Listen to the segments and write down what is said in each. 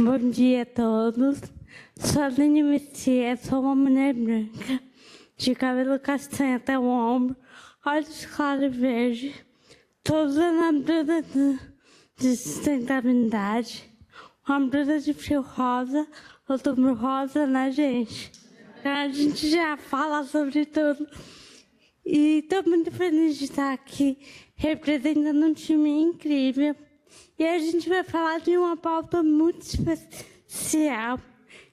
Bom dia a todos. Sou a Aline Messias, sou uma mulher branca, de cabelo castanho até o ombro, olhos claros e verdes. Estou usando a blusa de sustentabilidade, uma blusa de frio rosa, outubro rosa, né, gente? A gente já fala sobre tudo. E estou muito feliz de estar aqui representando um time incrível. E a gente vai falar de uma pauta muito especial,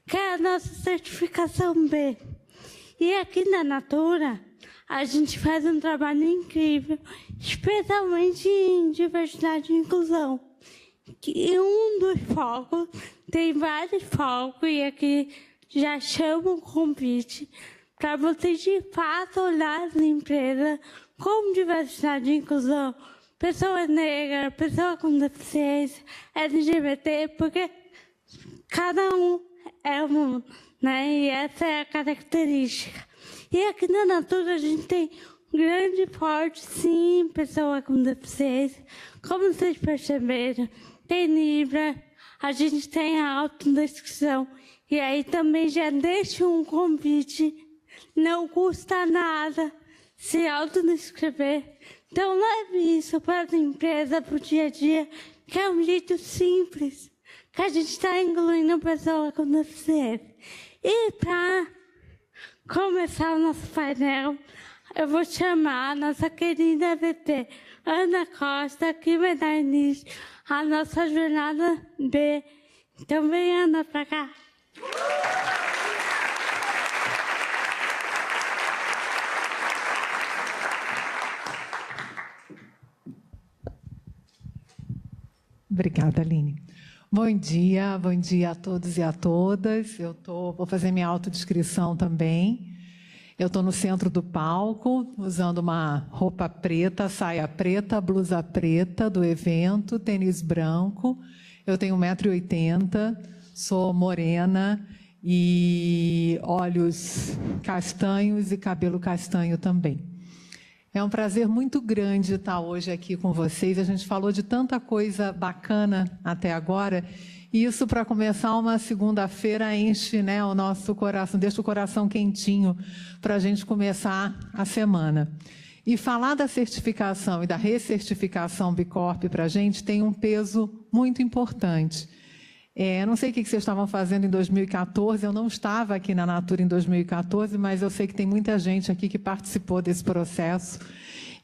que é a nossa certificação B. E aqui na Natura, a gente faz um trabalho incrível, especialmente em diversidade e inclusão. E um dos focos, tem vários focos, e aqui já chamo o convite para vocês de fato olhar as empresas com diversidade e inclusão, pessoas negras, pessoas com deficiência, LGBT, porque cada um é um, né? E essa é a característica. E aqui na Natura a gente tem um grande forte, sim, pessoa com deficiência. Como vocês perceberam, tem Libra, a gente tem a autodescrição. E aí também já deixo um convite, não custa nada se autodescrever. Então leve isso para as empresas, para o dia a dia, que é um jeito simples, que a gente está incluindo pessoas com deficiência. E para começar o nosso painel, eu vou chamar a nossa querida VP, Ana Costa, que vai dar início à nossa jornada B. Então vem, Ana, para cá. Obrigada, Aline. Bom dia a todos e a todas. Vou fazer minha autodescrição também. Eu estou no centro do palco, usando uma roupa preta, saia preta, blusa preta do evento, tênis branco. Eu tenho 1,80 m, sou morena e olhos castanhos e cabelo castanho também. É um prazer muito grande estar hoje aqui com vocês. A gente falou de tanta coisa bacana até agora. E isso, para começar uma segunda-feira, enche, né, o nosso coração, deixa o coração quentinho para a gente começar a semana. E falar da certificação e da recertificação B Corp para a gente tem um peso muito importante. Não sei o que vocês estavam fazendo em 2014, eu não estava aqui na Natura em 2014, mas eu sei que tem muita gente aqui que participou desse processo.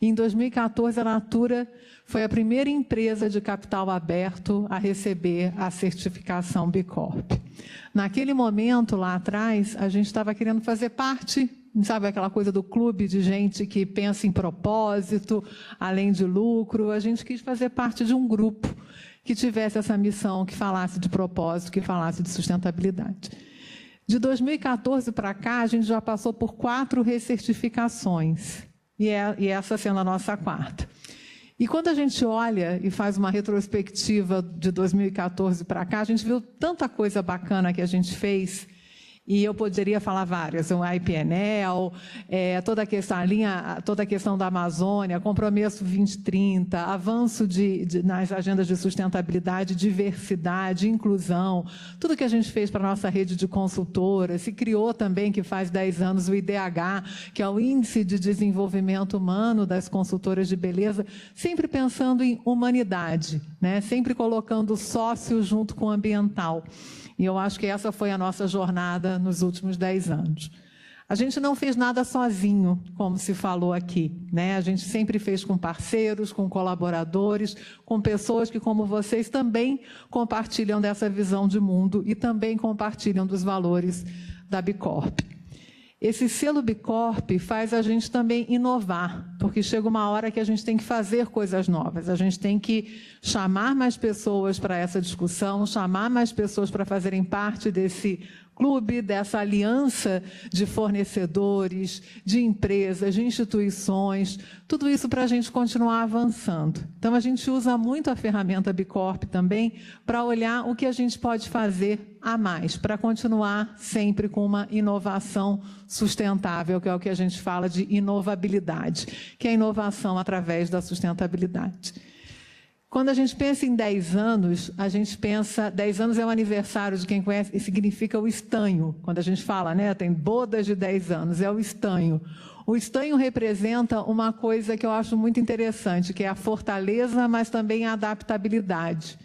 E em 2014, a Natura foi a primeira empresa de capital aberto a receber a certificação B Corp. Naquele momento, lá atrás, a gente estava querendo fazer parte, sabe, aquela coisa do clube de gente que pensa em propósito, além de lucro. A gente quis fazer parte de um grupo que tivesse essa missão, que falasse de propósito, que falasse de sustentabilidade. De 2014 para cá, a gente já passou por 4 recertificações, e essa sendo a nossa 4ª. E quando a gente olha e faz uma retrospectiva de 2014 para cá, a gente viu tanta coisa bacana que a gente fez, e eu poderia falar várias, o IPNL, toda a questão da Amazônia, compromisso 2030, avanço nas agendas de sustentabilidade, diversidade, inclusão, tudo que a gente fez para a nossa rede de consultoras, se criou também, que faz 10 anos, o IDH, que é o Índice de Desenvolvimento Humano das Consultoras de Beleza, sempre pensando em humanidade, né? Sempre colocando o sócio junto com o ambiental. E eu acho que essa foi a nossa jornada nos últimos 10 anos. A gente não fez nada sozinho, como se falou aqui, né? A gente sempre fez com parceiros, com colaboradores, com pessoas que, como vocês, também compartilham dessa visão de mundo e também compartilham dos valores da B Corp. Esse selo B Corp faz a gente também inovar, porque chega uma hora que a gente tem que fazer coisas novas, a gente tem que chamar mais pessoas para essa discussão, chamar mais pessoas para fazerem parte desse clube, dessa aliança de fornecedores, de empresas, de instituições, tudo isso para a gente continuar avançando. Então, a gente usa muito a ferramenta B Corp também para olhar o que a gente pode fazer a mais, para continuar sempre com uma inovação sustentável, que é o que a gente fala de inovabilidade, que é a inovação através da sustentabilidade. Quando a gente pensa em 10 anos, a gente pensa... 10 anos é o aniversário de quem conhece, e significa o estanho. Quando a gente fala, né, tem bodas de 10 anos, é o estanho. O estanho representa uma coisa que eu acho muito interessante, que é a fortaleza, mas também a adaptabilidade.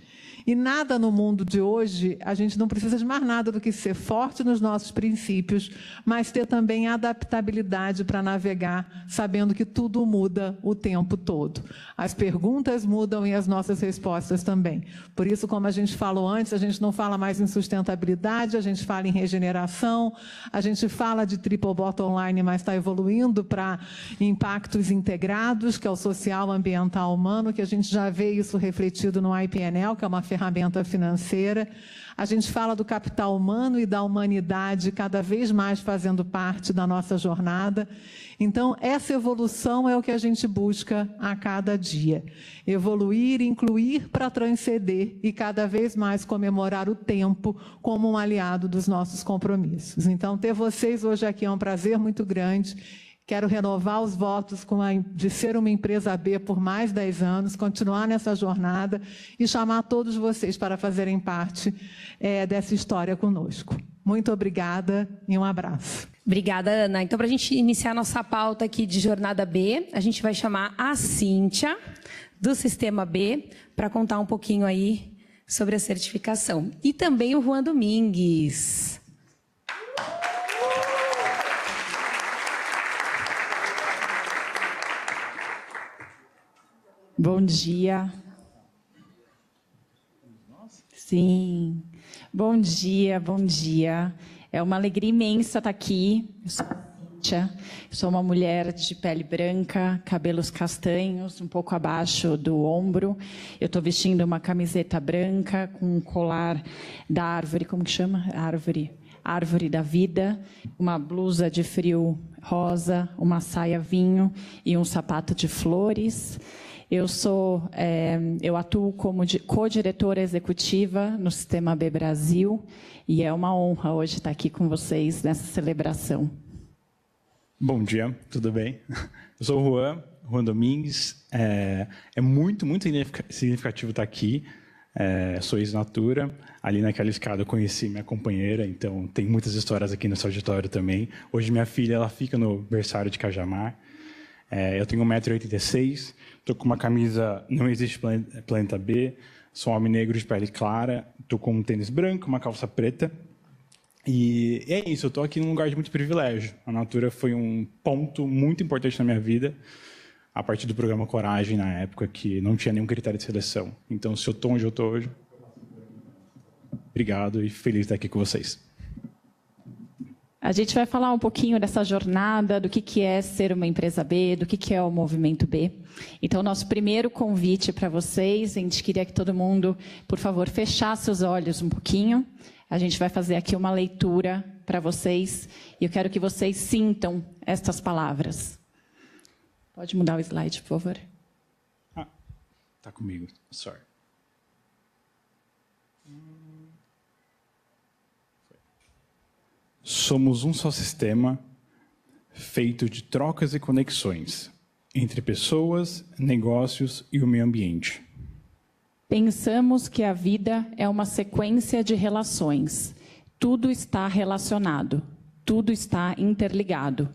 E nada no mundo de hoje, a gente não precisa de mais nada do que ser forte nos nossos princípios, mas ter também adaptabilidade para navegar, sabendo que tudo muda o tempo todo. As perguntas mudam e as nossas respostas também. Por isso, como a gente falou antes, a gente não fala mais em sustentabilidade, a gente fala em regeneração, a gente fala de triple bottom line, mas está evoluindo para impactos integrados, que é o social, ambiental, humano, que a gente já vê isso refletido no IPNL, que é uma ferramenta financeira. A gente fala do capital humano e da humanidade cada vez mais fazendo parte da nossa jornada. Então, essa evolução é o que a gente busca a cada dia. Evoluir, incluir para transcender e cada vez mais comemorar o tempo como um aliado dos nossos compromissos. Então, ter vocês hoje aqui é um prazer muito grande. Quero renovar os votos de ser uma empresa B por mais 10 anos, continuar nessa jornada e chamar todos vocês para fazerem parte dessa história conosco. Muito obrigada e um abraço. Obrigada, Ana. Então, para a gente iniciar nossa pauta aqui de Jornada B, a gente vai chamar a Cíntia, do Sistema B, para contar um pouquinho aí sobre a certificação. E também o Juan Domingues. Bom dia. Sim. Bom dia, bom dia. É uma alegria imensa estar aqui. Eu sou a Cíntia, sou uma mulher de pele branca, cabelos castanhos, um pouco abaixo do ombro. Eu estou vestindo uma camiseta branca com um colar da árvore, como que chama? Árvore da vida, uma blusa de frio rosa, uma saia vinho e um sapato de flores. Eu atuo como co-diretora executiva no Sistema B Brasil e é uma honra hoje estar aqui com vocês nessa celebração. Bom dia, tudo bem? Eu sou o Juan Domingues. É muito significativo estar aqui. Sou ex-Natura. Ali naquela escada eu conheci minha companheira, então tem muitas histórias aqui nesse auditório também. Hoje minha filha ela fica no berçário de Cajamar. Eu tenho 1,86 m, estou com uma camisa Não Existe Planeta B, sou um homem negro de pele clara, estou com um tênis branco, uma calça preta. E é isso, eu estou aqui num lugar de muito privilégio. A Natura foi um ponto muito importante na minha vida, a partir do programa Coragem, na época, que não tinha nenhum critério de seleção. Então, se eu estou onde eu estou hoje, obrigado e feliz de estar aqui com vocês. A gente vai falar um pouquinho dessa jornada, do que é ser uma empresa B, do que é o Movimento B. Então, nosso primeiro convite para vocês, a gente queria que todo mundo, por favor, fechasse os olhos um pouquinho. A gente vai fazer aqui uma leitura para vocês e eu quero que vocês sintam estas palavras. Pode mudar o slide, por favor? Tá comigo, sorry. Somos um só sistema feito de trocas e conexões entre pessoas, negócios e o meio ambiente. Pensamos que a vida é uma sequência de relações. Tudo está relacionado, tudo está interligado.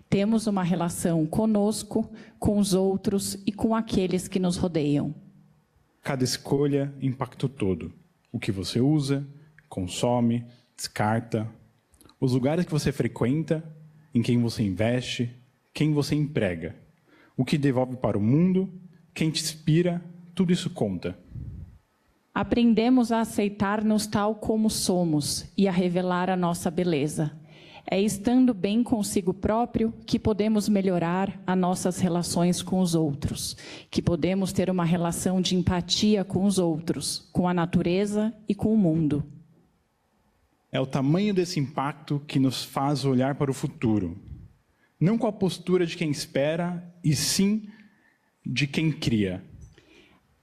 Temos uma relação conosco, com os outros e com aqueles que nos rodeiam. Cada escolha impacta o todo. O que você usa, consome, descarta. Os lugares que você frequenta, em quem você investe, quem você emprega. O que devolve para o mundo, quem te inspira, tudo isso conta. Aprendemos a aceitar-nos tal como somos e a revelar a nossa beleza. É estando bem consigo próprio que podemos melhorar as nossas relações com os outros, que podemos ter uma relação de empatia com os outros, com a natureza e com o mundo. É o tamanho desse impacto que nos faz olhar para o futuro. Não com a postura de quem espera, e sim de quem cria.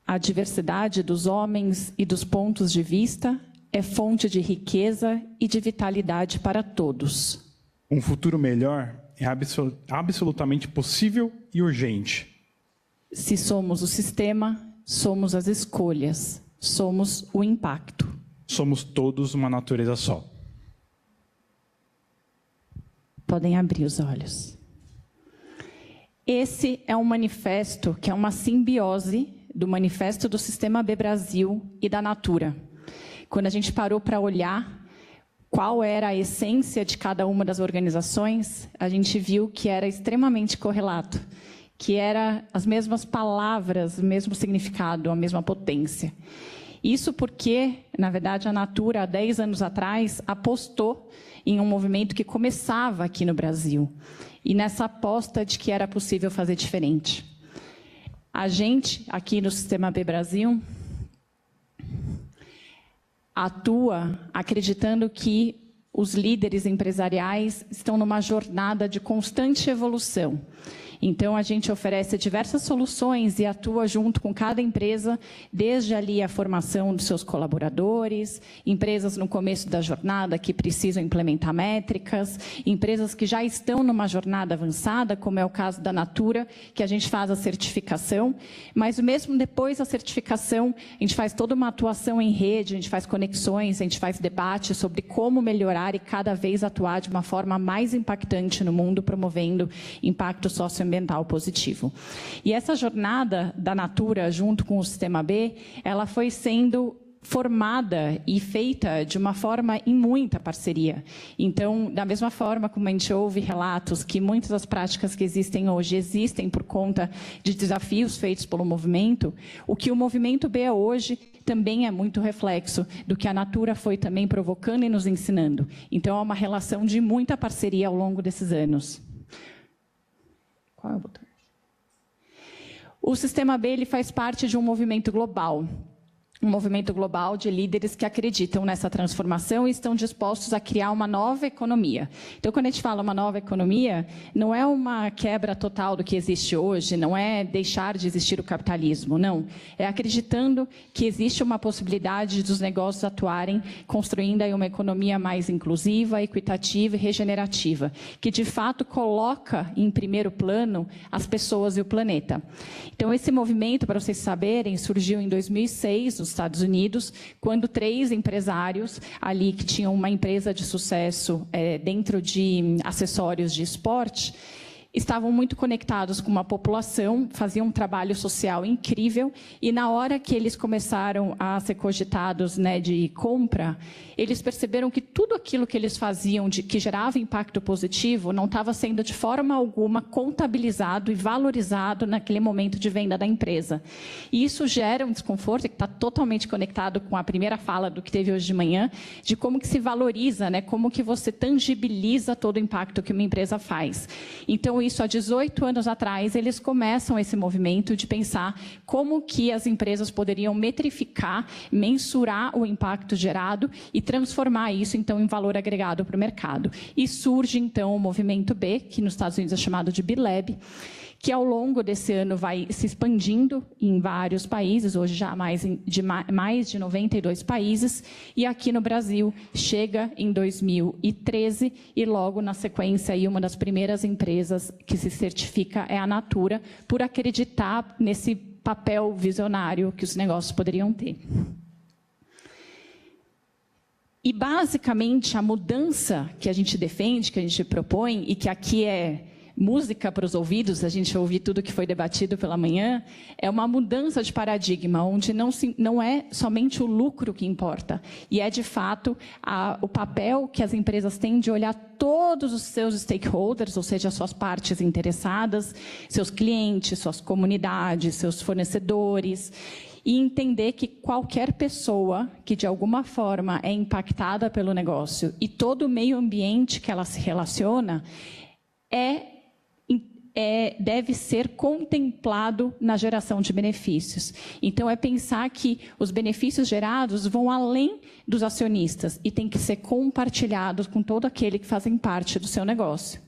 A diversidade dos homens e dos pontos de vista é fonte de riqueza e de vitalidade para todos. Um futuro melhor é absolutamente possível e urgente. Se somos o sistema, somos as escolhas, somos o impacto. Somos todos uma natureza só. Podem abrir os olhos. Esse é um manifesto que é uma simbiose do manifesto do Sistema B Brasil e da Natura. Quando a gente parou para olhar qual era a essência de cada uma das organizações, a gente viu que era extremamente correlato, que era as mesmas palavras, o mesmo significado, a mesma potência. Isso porque, na verdade, a Natura, há 10 anos atrás, apostou em um movimento que começava aqui no Brasil. E nessa aposta de que era possível fazer diferente. A gente, aqui no Sistema B Brasil, atua acreditando que os líderes empresariais estão numa jornada de constante evolução. Então, a gente oferece diversas soluções e atua junto com cada empresa, desde ali a formação dos seus colaboradores, empresas no começo da jornada que precisam implementar métricas, empresas que já estão numa jornada avançada, como é o caso da Natura, que a gente faz a certificação, mas mesmo depois da certificação, a gente faz toda uma atuação em rede, a gente faz conexões, a gente faz debate sobre como melhorar e cada vez atuar de uma forma mais impactante no mundo, promovendo impacto socioambiental positivo. E essa jornada da Natura, junto com o Sistema B, ela foi sendo formada e feita de uma forma em muita parceria. Então, da mesma forma como a gente ouve relatos que muitas das práticas que existem hoje existem por conta de desafios feitos pelo movimento, o que o movimento B é hoje também é muito reflexo do que a Natura foi também provocando e nos ensinando. Então, é uma relação de muita parceria ao longo desses anos. Qual é o botão? O Sistema B ele faz parte de um movimento global de líderes que acreditam nessa transformação e estão dispostos a criar uma nova economia. Então, quando a gente fala uma nova economia, não é uma quebra total do que existe hoje, não é deixar de existir o capitalismo, não. É acreditando que existe uma possibilidade dos negócios atuarem, construindo aí uma economia mais inclusiva, equitativa e regenerativa, que de fato coloca em primeiro plano as pessoas e o planeta. Então, esse movimento, para vocês saberem, surgiu em 2006, nos Estados Unidos, quando 3 empresários ali que tinham uma empresa de sucesso dentro de acessórios de esporte, estavam muito conectados com uma população, faziam um trabalho social incrível, e na hora que eles começaram a ser cogitados, né, de compra, eles perceberam que tudo aquilo que eles faziam, que gerava impacto positivo, não estava sendo de forma alguma contabilizado e valorizado naquele momento de venda da empresa. E isso gera um desconforto, que está totalmente conectado com a primeira fala do que teve hoje de manhã, de como que se valoriza, né, como que você tangibiliza todo o impacto que uma empresa faz. Então, isso há 18 anos atrás, eles começam esse movimento de pensar como que as empresas poderiam metrificar, mensurar o impacto gerado e transformar isso, então, em valor agregado para o mercado. E surge, então, o movimento B, que nos Estados Unidos é chamado de B-Lab, que ao longo desse ano vai se expandindo em vários países, hoje já mais de 92 países, e aqui no Brasil chega em 2013, e logo na sequência, aí, uma das primeiras empresas que se certifica é a Natura, por acreditar nesse papel visionário que os negócios poderiam ter. E, basicamente, a mudança que a gente defende, que a gente propõe, e que aqui é música para os ouvidos, a gente ouvir tudo que foi debatido pela manhã, é uma mudança de paradigma, onde não é somente o lucro que importa, e é, de fato, o papel que as empresas têm de olhar todos os seus stakeholders, ou seja, as suas partes interessadas, seus clientes, suas comunidades, seus fornecedores, e entender que qualquer pessoa que, de alguma forma, é impactada pelo negócio e todo o meio ambiente que ela se relaciona deve ser contemplado na geração de benefícios. Então, é pensar que os benefícios gerados vão além dos acionistas e tem que ser compartilhados com todo aquele que fazem parte do seu negócio.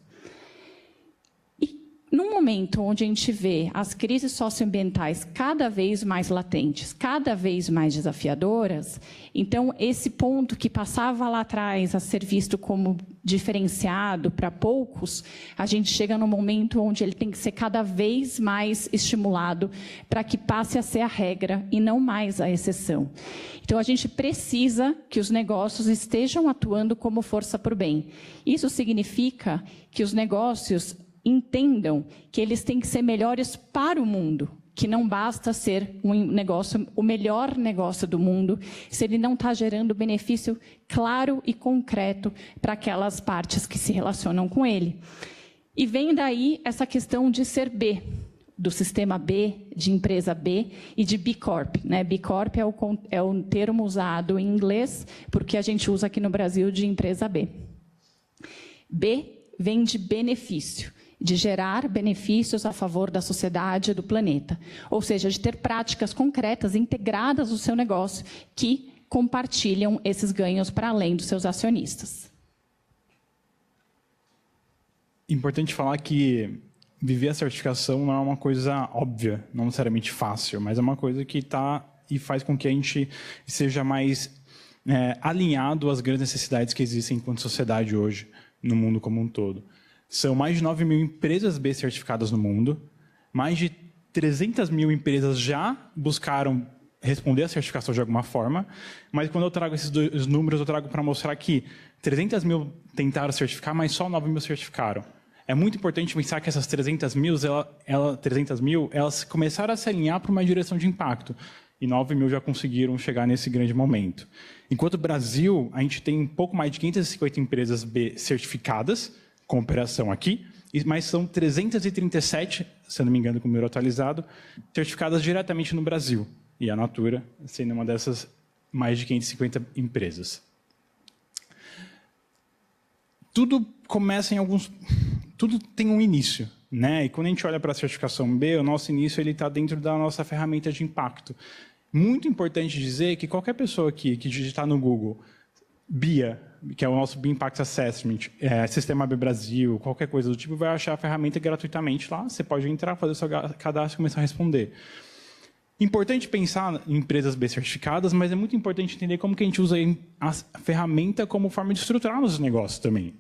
num momento onde a gente vê as crises socioambientais cada vez mais latentes, cada vez mais desafiadoras, então esse ponto que passava lá atrás a ser visto como diferenciado para poucos, a gente chega num momento onde ele tem que ser cada vez mais estimulado para que passe a ser a regra e não mais a exceção. Então, a gente precisa que os negócios estejam atuando como força para o bem. Isso significa que os negócios entendam que eles têm que ser melhores para o mundo, que não basta ser um negócio, o melhor negócio do mundo, se ele não está gerando benefício claro e concreto para aquelas partes que se relacionam com ele. E vem daí essa questão de ser B, do sistema B, de empresa B e de B Corp, né? B Corp é o termo usado em inglês, porque a gente usa aqui no Brasil de empresa B. B vem de benefício, de gerar benefícios a favor da sociedade e do planeta. Ou seja, de ter práticas concretas integradas no seu negócio que compartilham esses ganhos para além dos seus acionistas. Importante falar que viver a certificação não é uma coisa óbvia, não necessariamente fácil, mas é uma coisa que está e faz com que a gente seja mais alinhado às grandes necessidades que existem enquanto sociedade hoje, no mundo como um todo. São mais de 9 mil empresas B certificadas no mundo, mais de 300 mil empresas já buscaram responder a certificação de alguma forma, mas quando eu trago esses dois números, eu trago para mostrar que 300 mil tentaram certificar, mas só 9 mil certificaram. É muito importante pensar que essas 300 mil, elas começaram a se alinhar para uma direção de impacto, e 9 mil já conseguiram chegar nesse grande momento. Enquanto o Brasil, a gente tem um pouco mais de 550 empresas B certificadas, com operação aqui, mas são 337, se eu não me engano, com o número atualizado, certificadas diretamente no Brasil. E a Natura sendo uma dessas mais de 550 empresas. Tudo começa em alguns... Tudo tem um início, né? E quando a gente olha para a certificação B, o nosso início está dentro da nossa ferramenta de impacto. Muito importante dizer que qualquer pessoa aqui que digitar no Google BIA, que é o nosso BIA Impact Assessment, Sistema B Brasil, qualquer coisa do tipo, vai achar a ferramenta gratuitamente lá. Você pode entrar, fazer o seu cadastro e começar a responder. Importante pensar em empresas B certificadas, mas é muito importante entender como que a gente usa a ferramenta como forma de estruturar nossos negócios também.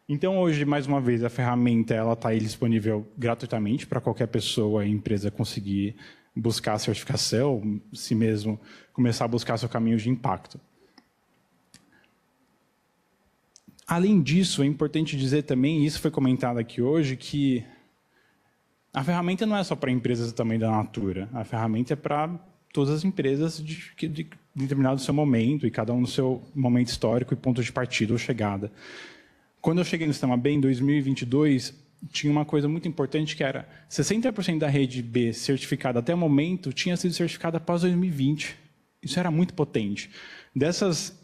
Então, hoje, mais uma vez, a ferramenta está aí disponível gratuitamente para qualquer pessoa e empresa conseguir buscar a certificação, se mesmo começar a buscar seu caminho de impacto. Além disso, é importante dizer também, e isso foi comentado aqui hoje, que a ferramenta não é só para empresas do tamanho da Natura. A ferramenta é para todas as empresas de determinado seu momento, e cada um no seu momento histórico e ponto de partida ou chegada. Quando eu cheguei no Sistema B, em 2022, tinha uma coisa muito importante, que era 60% da rede B certificada até o momento tinha sido certificada após 2020. Isso era muito potente. Dessas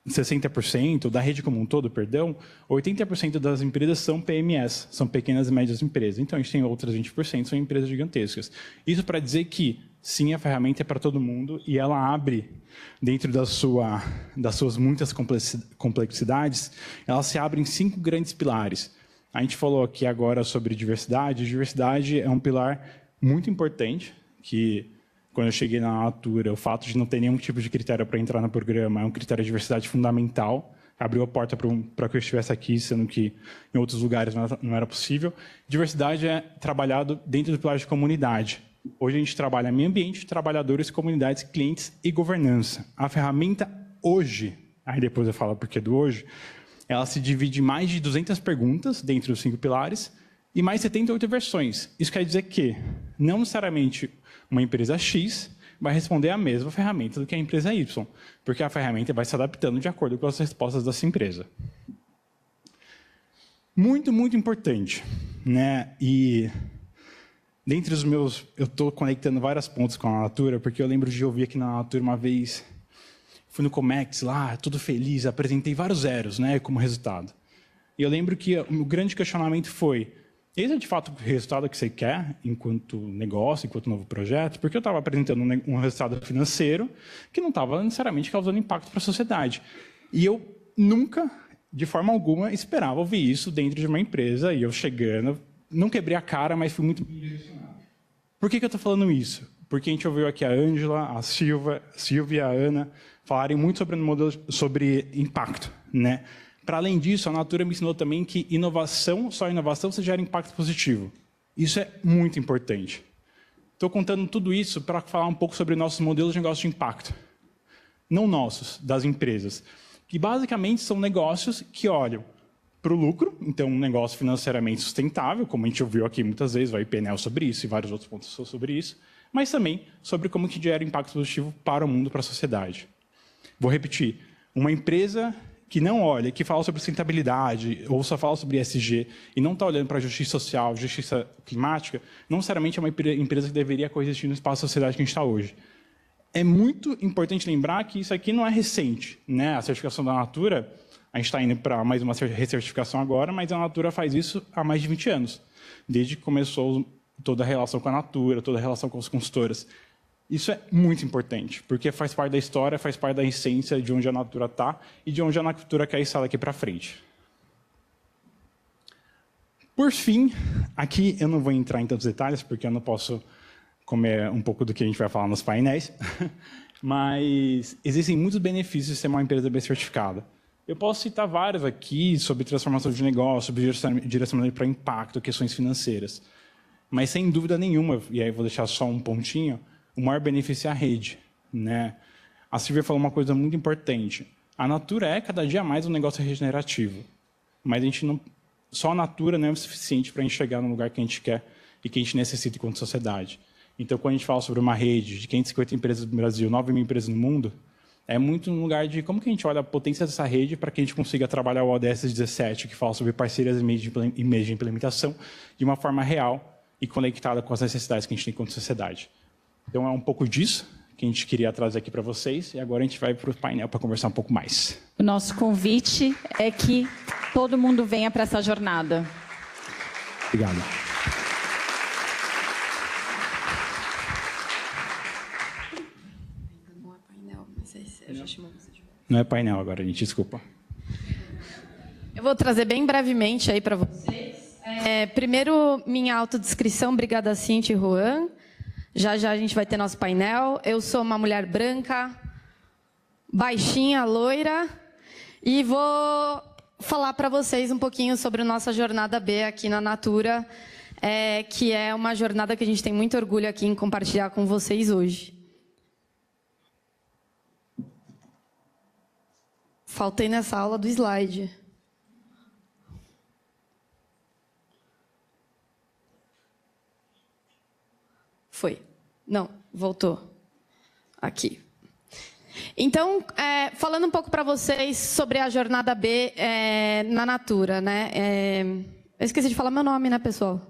60%, da rede como um todo, perdão, 80% das empresas são PMS, são pequenas e médias empresas. Então, a gente tem outras 20%, são empresas gigantescas. Isso para dizer que, sim, a ferramenta é para todo mundo e ela abre, dentro das suas muitas complexidades, ela se abre em 5 grandes pilares. A gente falou aqui agora sobre diversidade. Diversidade é um pilar muito importante, que, quando eu cheguei na Natura, o fato de não ter nenhum tipo de critério para entrar no programa é um critério de diversidade fundamental. Abriu a porta para que eu estivesse aqui, sendo que em outros lugares não era possível. Diversidade é trabalhado dentro do pilar de comunidade. Hoje a gente trabalha meio ambiente, trabalhadores, comunidades, clientes e governança. A ferramenta hoje, aí depois eu falo o porquê do hoje, ela se divide em mais de 200 perguntas dentro dos 5 pilares e mais 78 versões. Isso quer dizer que não necessariamente uma empresa X vai responder a mesma ferramenta do que a empresa Y, porque a ferramenta vai se adaptando de acordo com as respostas dessa empresa. Muito, muito importante, né? E dentre os meus, eu estou conectando vários pontos com a Natura, porque eu lembro de ouvir aqui na Natura uma vez, fui no Comex lá, tudo feliz, apresentei vários zeros, né, como resultado. E eu lembro que o grande questionamento foi: esse é de fato o resultado que você quer enquanto negócio, enquanto novo projeto? Porque eu estava apresentando um resultado financeiro que não estava necessariamente causando impacto para a sociedade. E eu nunca, de forma alguma, esperava ouvir isso dentro de uma empresa, e eu chegando, não quebrei a cara, mas fui muito bem direcionado. Por que eu estou falando isso? Porque a gente ouviu aqui a Ângela, a Silvia e a Ana falarem muito sobre modelo, sobre impacto, né? Para além disso, a Natura me ensinou também que inovação, só inovação, você gera impacto positivo. Isso é muito importante. Estou contando tudo isso para falar um pouco sobre nossos modelos de negócio de impacto. Não nossos, das empresas. Que basicamente são negócios que olham para o lucro, então um negócio financeiramente sustentável, como a gente ouviu aqui muitas vezes, vai painel sobre isso e vários outros pontos sobre isso, mas também sobre como que gera impacto positivo para o mundo, para a sociedade. Vou repetir, uma empresa que não olha, que fala sobre sustentabilidade, ou só fala sobre ESG, e não está olhando para a justiça social, justiça climática, não necessariamente é uma empresa que deveria coexistir no espaço da sociedade que a gente está hoje. É muito importante lembrar que isso aqui não é recente, né? A certificação da Natura, a gente está indo para mais uma recertificação agora, mas a Natura faz isso há mais de 20 anos, desde que começou toda a relação com a Natura, toda a relação com as consultoras. Isso é muito importante, porque faz parte da história, faz parte da essência de onde a Natura está e de onde a Natura quer estar daqui para frente. Por fim, aqui eu não vou entrar em tantos detalhes, porque eu não posso comer um pouco do que a gente vai falar nos painéis, mas existem muitos benefícios de ser uma empresa bem certificada. Eu posso citar vários aqui sobre transformação de negócio, sobre direcionamento para impacto, questões financeiras. Mas, sem dúvida nenhuma, e aí vou deixar só um pontinho, o maior benefício é a rede, né? A Silvia falou uma coisa muito importante. A Natura é, cada dia mais, um negócio regenerativo. Mas a gente não, só a Natura não é o suficiente para a gente chegar no lugar que a gente quer e que a gente necessita enquanto sociedade. Então, quando a gente fala sobre uma rede de 550 empresas no Brasil, 9 mil empresas no mundo, é muito no lugar de como que a gente olha a potência dessa rede para que a gente consiga trabalhar o ODS 17, que fala sobre parcerias e meios de implementação, de uma forma real e conectada com as necessidades que a gente tem enquanto sociedade. Então, é um pouco disso que a gente queria trazer aqui para vocês, e agora a gente vai para o painel para conversar um pouco mais. O nosso convite é que todo mundo venha para essa jornada. Obrigado. Não é painel agora, gente, desculpa. Eu vou trazer bem brevemente aí para vocês. Primeiro, minha autodescrição, obrigada Cintia e Juan. Já já a gente vai ter nosso painel. Eu sou uma mulher branca, baixinha, loira, e vou falar para vocês um pouquinho sobre a nossa jornada B aqui na Natura, que é uma jornada que a gente tem muito orgulho aqui em compartilhar com vocês hoje. Faltei nessa aula do slide. Foi. Não, voltou. Aqui. Então, falando um pouco para vocês sobre a jornada B na Natura, né? Eu esqueci de falar meu nome, né, pessoal?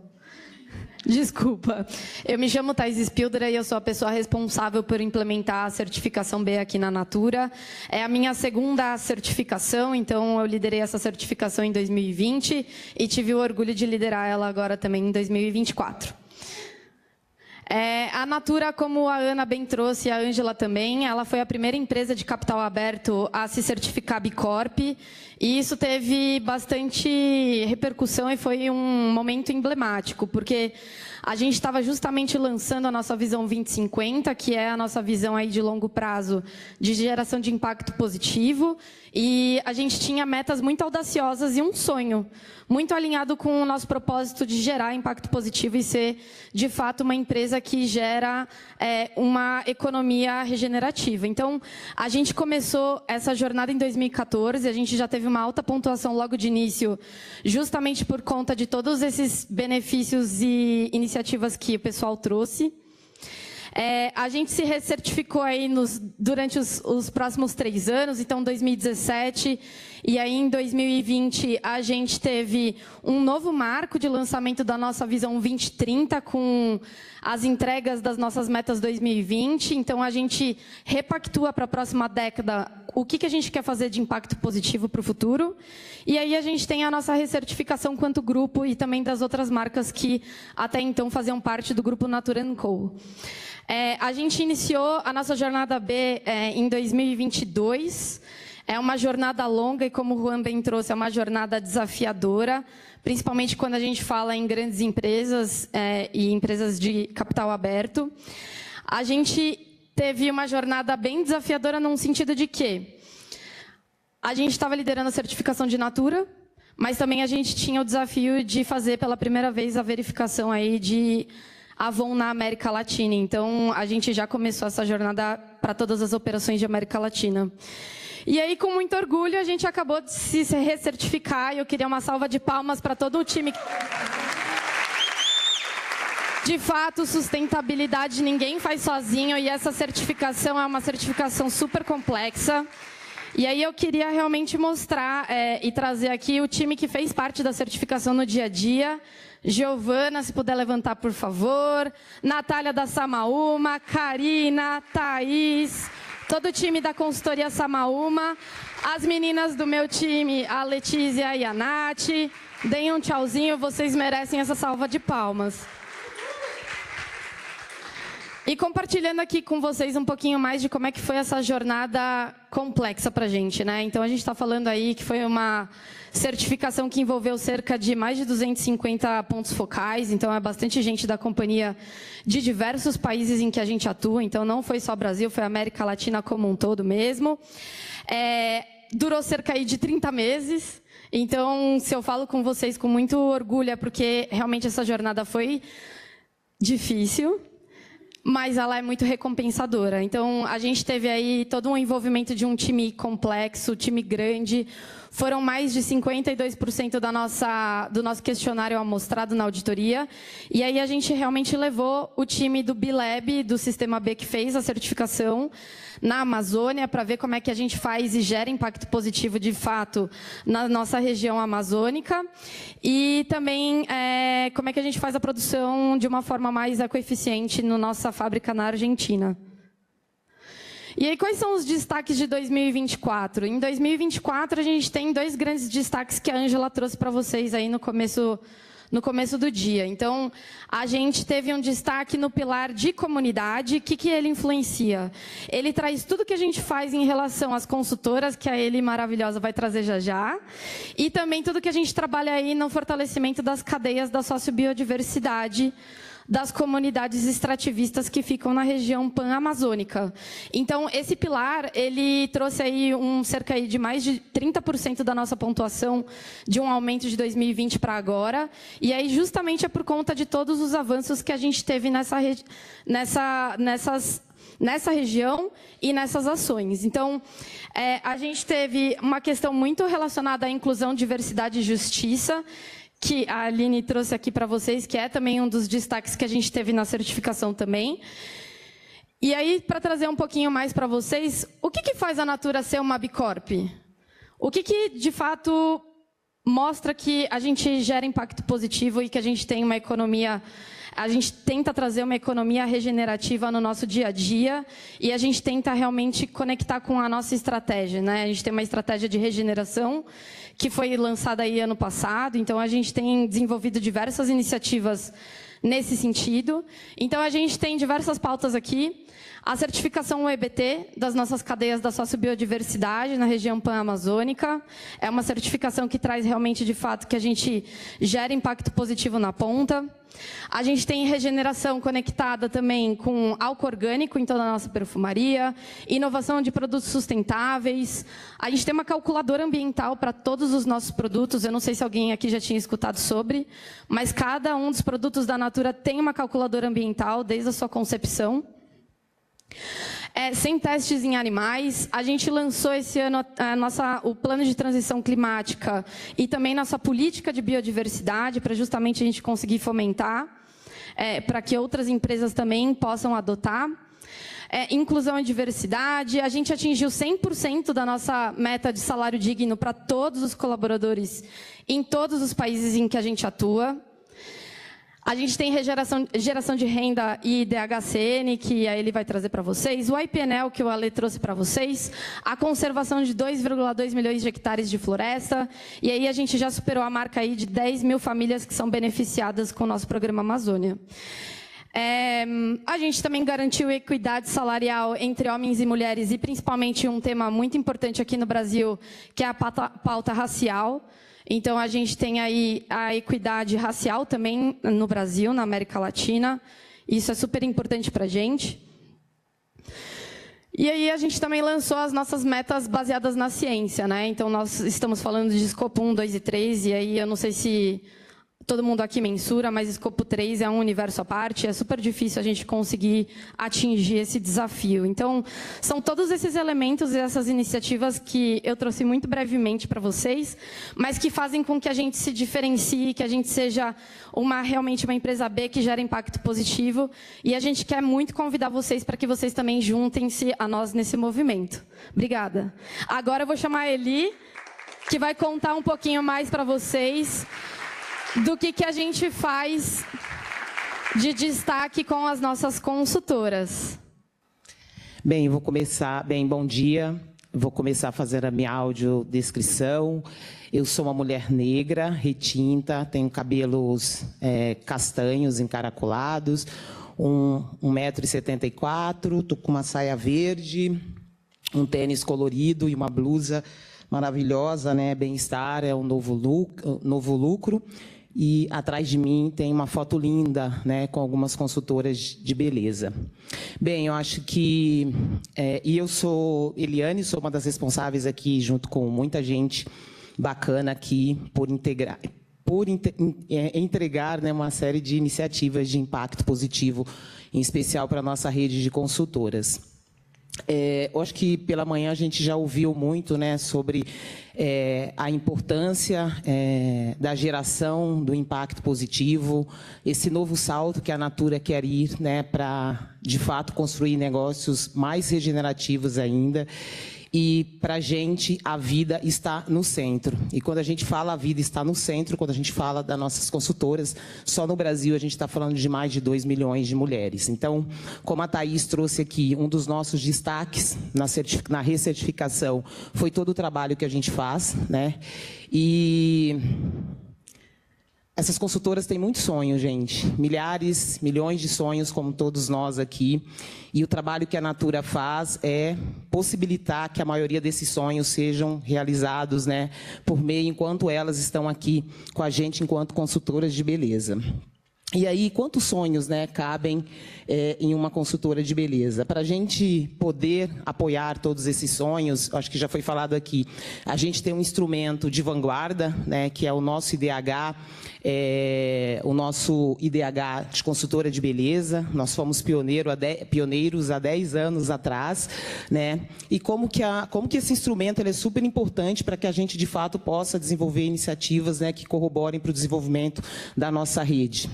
Desculpa. Eu me chamo Thais Spilder e eu sou a pessoa responsável por implementar a certificação B aqui na Natura. É a minha segunda certificação, então eu liderei essa certificação em 2020 e tive o orgulho de liderar ela agora também em 2024. A Natura, como a Ana bem trouxe, e a Ângela também, ela foi a primeira empresa de capital aberto a se certificar B Corp, e isso teve bastante repercussão e foi um momento emblemático, porque a gente estava justamente lançando a nossa visão 2050, que é a nossa visão aí de longo prazo de geração de impacto positivo, e a gente tinha metas muito audaciosas e um sonho muito alinhado com o nosso propósito de gerar impacto positivo e ser, de fato, uma empresa que gera uma economia regenerativa. Então, a gente começou essa jornada em 2014, a gente já teve uma alta pontuação logo de início, justamente por conta de todos esses benefícios e iniciativas que o pessoal trouxe. A gente se recertificou aí durante os próximos 3 anos, então 2017 e aí em 2020 a gente teve um novo marco de lançamento da nossa visão 2030 com as entregas das nossas metas 2020, então a gente repactua para a próxima década o que a gente quer fazer de impacto positivo para o futuro, e aí a gente tem a nossa recertificação quanto grupo e também das outras marcas que até então faziam parte do grupo Natura & Co. A gente iniciou a nossa jornada B em 2022, É uma jornada longa e, como o Juan bem trouxe, é uma jornada desafiadora, principalmente quando a gente fala em grandes empresas e empresas de capital aberto. A gente teve uma jornada bem desafiadora num sentido de que a gente estava liderando a certificação de Natura, mas também a gente tinha o desafio de fazer pela primeira vez a verificação aí de Avon na América Latina. Então, a gente já começou essa jornada para todas as operações de América Latina. E aí, com muito orgulho, a gente acabou de se recertificar e eu queria uma salva de palmas para todo o time. De fato, sustentabilidade ninguém faz sozinho e essa certificação é uma certificação super complexa. E aí eu queria realmente mostrar e trazer aqui o time que fez parte da certificação no dia a dia. Giovana, se puder levantar, por favor. Natália da Samaúma, Karina, Thaís, todo o time da consultoria Samaúma. As meninas do meu time, a Letícia e a Nath. Deem um tchauzinho, vocês merecem essa salva de palmas. E compartilhando aqui com vocês um pouquinho mais de como é que foi essa jornada complexa para a gente, né? Então, a gente está falando aí que foi uma certificação que envolveu cerca de mais de 250 pontos focais, então é bastante gente da companhia de diversos países em que a gente atua, então não foi só Brasil, foi América Latina como um todo mesmo. Durou cerca aí de 30 meses, então, se eu falo com vocês com muito orgulho, é porque realmente essa jornada foi difícil, mas ela é muito recompensadora. Então, a gente teve aí todo um envolvimento de um time complexo, time grande. Foram mais de 52% do nosso questionário amostrado na auditoria. E aí a gente realmente levou o time do B-Lab, do Sistema B, que fez a certificação na Amazônia, para ver como é que a gente faz e gera impacto positivo, de fato, na nossa região amazônica. E também como é que a gente faz a produção de uma forma mais ecoeficiente na nossa fábrica na Argentina. E aí, quais são os destaques de 2024? Em 2024, a gente tem dois grandes destaques que a Ângela trouxe para vocês aí no começo do dia. Então, a gente teve um destaque no pilar de comunidade. O que ele influencia? Ele traz tudo que a gente faz em relação às consultoras, que a Eli maravilhosa vai trazer já já, e também tudo que a gente trabalha aí no fortalecimento das cadeias da sociobiodiversidade, das comunidades extrativistas que ficam na região pan-amazônica. Então, esse pilar, ele trouxe aí cerca aí de mais de 30% da nossa pontuação de um aumento de 2020 para agora, e aí justamente é por conta de todos os avanços que a gente teve nessa região e nessas ações. Então, a gente teve uma questão muito relacionada à inclusão, diversidade e justiça, que a Aline trouxe aqui para vocês, que é também um dos destaques que a gente teve na certificação também. E aí, para trazer um pouquinho mais para vocês, o que faz a Natura ser uma B Corp? O que de fato mostra que a gente gera impacto positivo e que a gente tem uma economia, a gente tenta trazer uma economia regenerativa no nosso dia a dia e a gente tenta realmente conectar com a nossa estratégia, né? A gente tem uma estratégia de regeneração que foi lançada aí ano passado, então a gente tem desenvolvido diversas iniciativas nesse sentido. Então a gente tem diversas pautas aqui. A certificação UEBT das nossas cadeias da sociobiodiversidade na região pan-amazônica. É uma certificação que traz realmente, de fato, que a gente gera impacto positivo na ponta. A gente tem regeneração conectada também com álcool orgânico em toda a nossa perfumaria, inovação de produtos sustentáveis. A gente tem uma calculadora ambiental para todos os nossos produtos. Eu não sei se alguém aqui já tinha escutado sobre, mas cada um dos produtos da Natura tem uma calculadora ambiental desde a sua concepção. Sem testes em animais. A gente lançou esse ano o plano de transição climática e também nossa política de biodiversidade, para justamente a gente conseguir fomentar, para que outras empresas também possam adotar. Inclusão e diversidade. A gente atingiu 100% da nossa meta de salário digno para todos os colaboradores em todos os países em que a gente atua. A gente tem geração de renda e DHCN, que ele vai trazer para vocês. O IPNL, que o Ale trouxe para vocês. A conservação de 2,2 milhões de hectares de floresta. E aí a gente já superou a marca aí de 10 mil famílias que são beneficiadas com o nosso programa Amazônia. A gente também garantiu equidade salarial entre homens e mulheres e principalmente um tema muito importante aqui no Brasil, que é a pauta racial. Então, a gente tem aí a equidade racial também no Brasil, na América Latina. Isso é super importante para a gente. E aí, a gente também lançou as nossas metas baseadas na ciência, né? Então, nós estamos falando de escopo 1, 2 e 3, e aí eu não sei se todo mundo aqui mensura, mas escopo 3 é um universo à parte, é super difícil a gente conseguir atingir esse desafio. Então, são todos esses elementos e essas iniciativas que eu trouxe muito brevemente para vocês, mas que fazem com que a gente se diferencie, que a gente seja realmente uma empresa B que gera impacto positivo, e a gente quer muito convidar vocês para que vocês também juntem-se a nós nesse movimento. Obrigada. Agora eu vou chamar a Eli, que vai contar um pouquinho mais para vocês do que a gente faz de destaque com as nossas consultoras. Bem, vou começar. Bem, bom dia. Vou começar a fazer a minha audiodescrição. Eu sou uma mulher negra, retinta, tenho cabelos castanhos, encaracolados, 1,74 m, estou com uma saia verde, um tênis colorido e uma blusa maravilhosa, né? Bem-estar é um novo lucro. E atrás de mim tem uma foto linda, né, com algumas consultoras de beleza. Bem, eu acho que... e eu sou Eliane, sou uma das responsáveis aqui, junto com muita gente bacana aqui, por entregar, né, uma série de iniciativas de impacto positivo, em especial para a nossa rede de consultoras. Eu acho que pela manhã a gente já ouviu muito, né, sobre a importância da geração do impacto positivo, esse novo salto que a Natura quer ir, né, para, de fato, construir negócios mais regenerativos ainda. E, para a gente, a vida está no centro. E, quando a gente fala a vida está no centro, quando a gente fala das nossas consultoras, só no Brasil a gente está falando de mais de 2 milhões de mulheres. Então, como a Thaís trouxe aqui, um dos nossos destaques na recertificação foi todo o trabalho que a gente faz, né? E essas consultoras têm muitos sonhos, gente. Milhares, milhões de sonhos, como todos nós aqui. E o trabalho que a Natura faz é possibilitar que a maioria desses sonhos sejam realizados, né, por meio, enquanto elas estão aqui com a gente, enquanto consultoras de beleza. E aí, quantos sonhos, né, cabem em uma consultora de beleza? Para a gente poder apoiar todos esses sonhos, acho que já foi falado aqui, a gente tem um instrumento de vanguarda, né, que é o nosso IDH, o nosso IDH de consultora de beleza. Nós fomos pioneiros há 10 anos atrás, né? E como que esse instrumento ele é super importante para que a gente, de fato, possa desenvolver iniciativas, né, que corroborem para o desenvolvimento da nossa rede.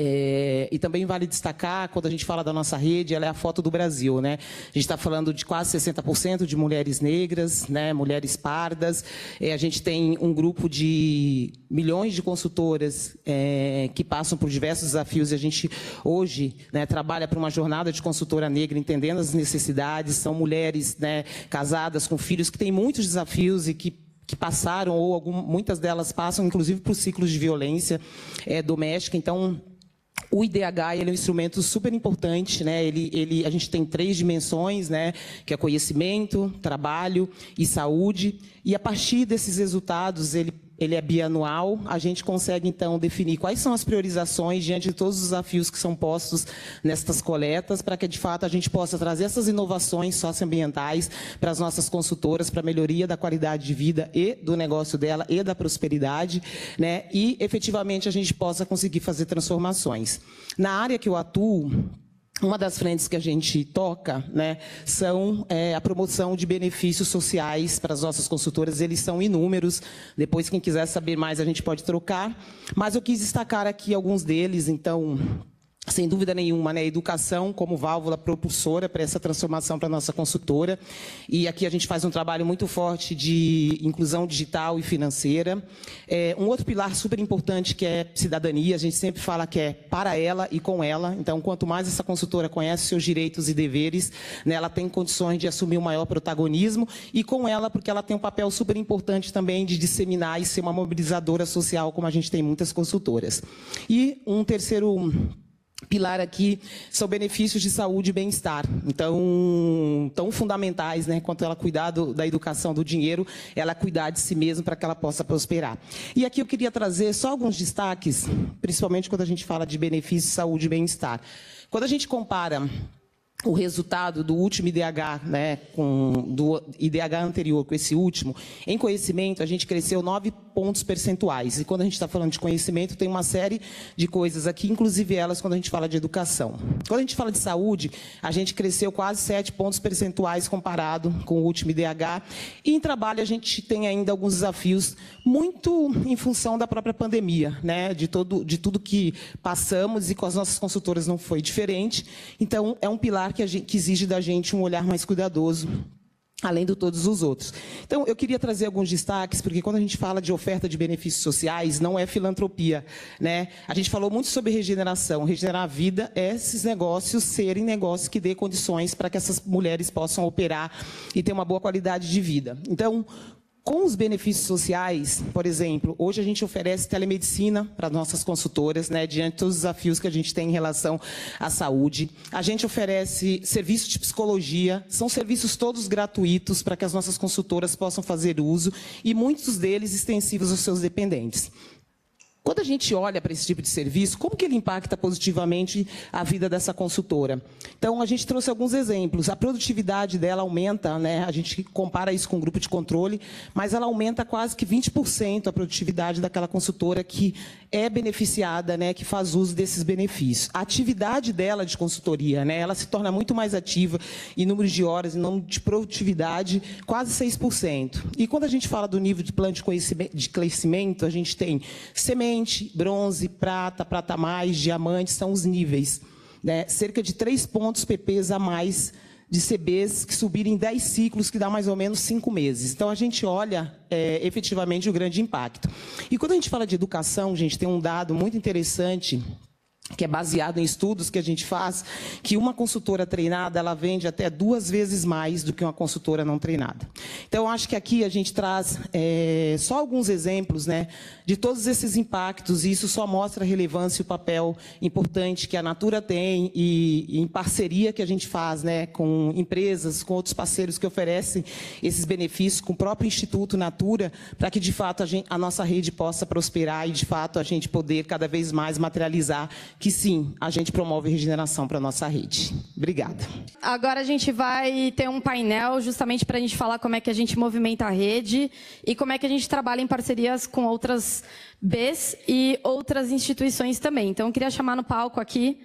E também vale destacar, quando a gente fala da nossa rede, ela é a foto do Brasil, né? A gente está falando de quase 60% de mulheres negras, né? Mulheres pardas. A gente tem um grupo de milhões de consultoras que passam por diversos desafios. E a gente, hoje, né, trabalha para uma jornada de consultora negra, entendendo as necessidades. São mulheres, né, casadas com filhos que têm muitos desafios e que passaram, ou muitas delas passam, inclusive, por ciclos de violência doméstica. Então, o IDH ele é um instrumento super importante, né? A gente tem 3 dimensões, né? Que é conhecimento, trabalho e saúde. E a partir desses resultados, ele é bianual, a gente consegue, então, definir quais são as priorizações diante de todos os desafios que são postos nestas coletas, para que, de fato, a gente possa trazer essas inovações socioambientais para as nossas consultoras, para a melhoria da qualidade de vida e do negócio dela e da prosperidade, né? E, efetivamente, a gente possa conseguir fazer transformações. Na área que eu atuo, uma das frentes que a gente toca, né, são a promoção de benefícios sociais para as nossas consultoras. Eles são inúmeros. Depois, quem quiser saber mais, a gente pode trocar. Mas eu quis destacar aqui alguns deles. Então, sem dúvida nenhuma, né, educação como válvula propulsora para essa transformação para a nossa consultora. E aqui a gente faz um trabalho muito forte de inclusão digital e financeira. Um outro pilar super importante que é cidadania, a gente sempre fala que é para ela e com ela. Então, quanto mais essa consultora conhece seus direitos e deveres, né, ela tem condições de assumir um maior protagonismo, e com ela, porque ela tem um papel super importante também de disseminar e ser uma mobilizadora social, como a gente tem muitas consultoras. E um terceiro pilar aqui são benefícios de saúde e bem-estar. Então, tão fundamentais, né, quanto ela cuidar da educação, do dinheiro, ela cuidar de si mesma para que ela possa prosperar. E aqui eu queria trazer só alguns destaques, principalmente quando a gente fala de benefícios, saúde e bem-estar. Quando a gente compara o resultado do último IDH, né, do IDH anterior com esse último, em conhecimento a gente cresceu 9 pontos percentuais. E quando a gente está falando de conhecimento, tem uma série de coisas aqui, inclusive elas quando a gente fala de educação. Quando a gente fala de saúde, a gente cresceu quase 7 pontos percentuais comparado com o último IDH. E em trabalho a gente tem ainda alguns desafios, muito em função da própria pandemia, né, de tudo que passamos, e com as nossas consultoras não foi diferente. Então, é um pilar que exige da gente um olhar mais cuidadoso, além de todos os outros. Então, eu queria trazer alguns destaques, porque quando a gente fala de oferta de benefícios sociais, não é filantropia, né? A gente falou muito sobre regeneração. Regenerar a vida é esses negócios serem negócios que dê condições para que essas mulheres possam operar e ter uma boa qualidade de vida. Então, com os benefícios sociais, por exemplo, hoje a gente oferece telemedicina para nossas consultoras, né, diante de todos os desafios que a gente tem em relação à saúde. A gente oferece serviços de psicologia, são serviços todos gratuitos para que as nossas consultoras possam fazer uso, e muitos deles extensivos aos seus dependentes. Quando a gente olha para esse tipo de serviço, como que ele impacta positivamente a vida dessa consultora? Então, a gente trouxe alguns exemplos. A produtividade dela aumenta, né? A gente compara isso com o grupo de controle, mas ela aumenta quase que 20% a produtividade daquela consultora que é beneficiada, né? Que faz uso desses benefícios. A atividade dela de consultoria, né? Ela se torna muito mais ativa em números de horas, em número de produtividade, quase 6%. E quando a gente fala do nível de plano de crescimento, a gente tem semente, bronze, prata, prata mais, diamante, são os níveis, né? Cerca de 3 pontos PPs a mais de CBs que subirem 10 ciclos, que dá mais ou menos 5 meses. Então, a gente olha efetivamente o grande impacto. E quando a gente fala de educação, gente, tem um dado muito interessante, que é baseado em estudos que a gente faz, que uma consultora treinada, ela vende até 2 vezes mais do que uma consultora não treinada. Então, eu acho que aqui a gente traz só alguns exemplos, né, de todos esses impactos, e isso só mostra a relevância e o papel importante que a Natura tem, e em parceria que a gente faz, né, com empresas, com outros parceiros que oferecem esses benefícios, com o próprio Instituto Natura, para que, de fato, a nossa rede possa prosperar e, de fato, a gente poder cada vez mais materializar que sim, a gente promove regeneração para a nossa rede. Obrigada. Agora a gente vai ter um painel justamente para a gente falar como é que a gente movimenta a rede e como é que a gente trabalha em parcerias com outras Bs e outras instituições também. Então, eu queria chamar no palco aqui